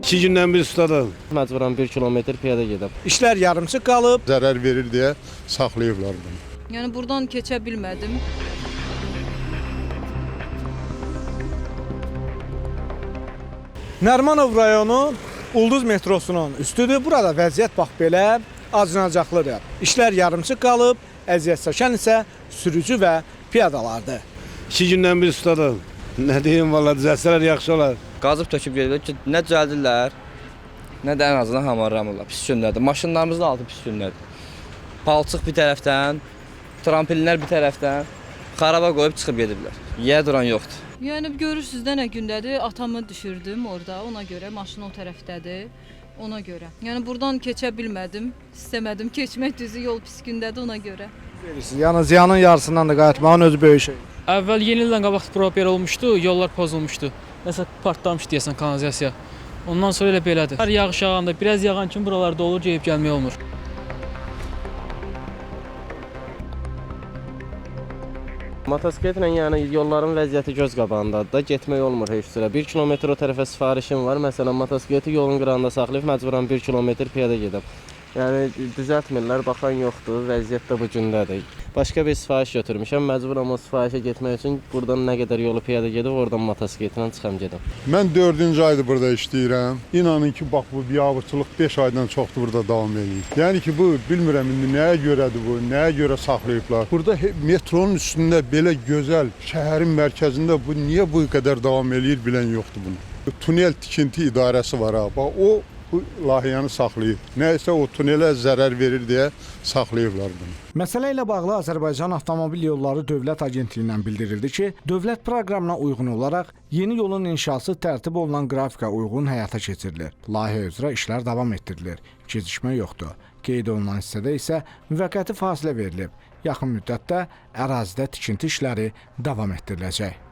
2 gündən bir ustadım. Məcburan 1 kilometr piyada gedib. İşlər yarımçıq qalıb. Zərər verir deyə saxlayıblar bunu. Yəni buradan keçə bilmədim. Nərimanov rayonu Ulduz metrosunun üstüdür. Burada vəziyyət bax belə acınacaqlıdır. İşlər yarımçıq qalıb, əziyyət çəkən isə sürücü və piyadalardır. 2 gündən bir ustadım. Nə deyim valla düzəlsələr yaxşı olar. Qazıb töküb gedirlər ki, nə düzəldirlər, nə də ən azından hamarlamırlar. Pis gündədir. Maşınlarımızın altı pis gündədir. Palçıq bir tərəfdən, trampolinlər bir tərəfdən xaraba qoyub çıxıb gediblər. Yer duran yoxdur. Yəni görürsüz də nə gündədir. Atamı düşürdüm orada. Ona görə maşın o tərəfdədir. Ona görə. Yəni buradan keçə bilmədim. İstəmədim keçmək, düzü yol pis gündədir ona görə. Yəni ziyanın yarısından da qayıtmağın özü böyük şey. Əvvəl yeni ildən qabaq problem olmuşdu, yollar pozulmuşdu. Nəsə partlamış deyəsən kanalizasiya. Ondan sonra elə belədir. Hər yağış yağanda, biraz yağan kimi buralarda olur, gəlib gəlmək olmur. Motosikletlə yəni yolların vəziyyəti göz qabağındadır da, getmək olmur heç sürə. 1 kilometr o tərəfə sifarişim var. Məsələn, motosikleti yolun qırağında saxlayıb məcburan 1 kilometr piyada gedib. Yəni düzəltmirlər, baxan yoxdur, vəziyyət də bu gündədir. Başqa bir sifariş götürmüşəm, məcburam o sifarişə getmək üçün buradan nə qədər yolu piyada gedib, oradan motosikletlə çıxam gedim. Mən 4-cü aydır burada işləyirəm. İnanın ki, bax bu biabırçılıq 5 aydan çoxdur burada davam edir. Yəni ki, bu bilmirəm indi nəyə görədir bu, nəyə görə saxlayıblar. Burada metronun üstündə belə gözəl şəhərin mərkəzində bu niyə bu qədər davam eləyir bilən yoxdur bunu. Tunel tikinti idarəsi var ha. Bax o bu layihəni saxlayıb. Nəysə o tunelə zərər verir deyə saxlayıblar bunu. Məsələ ilə bağlı Azərbaycan Avtomobil Yolları Dövlət Agentliyindən bildirildi ki, dövlət proqramına uyğun olaraq yeni yolun inşası tərtib olunan qrafika uyğun həyata keçirilir. Layihə üzrə işlər davam etdirilir. Gecikmə yoxdur. Qeyd olunan hissədə isə müvəqqəti fasilə verilib. Yaxın müddətdə ərazidə tikinti işləri davam etdiriləcək.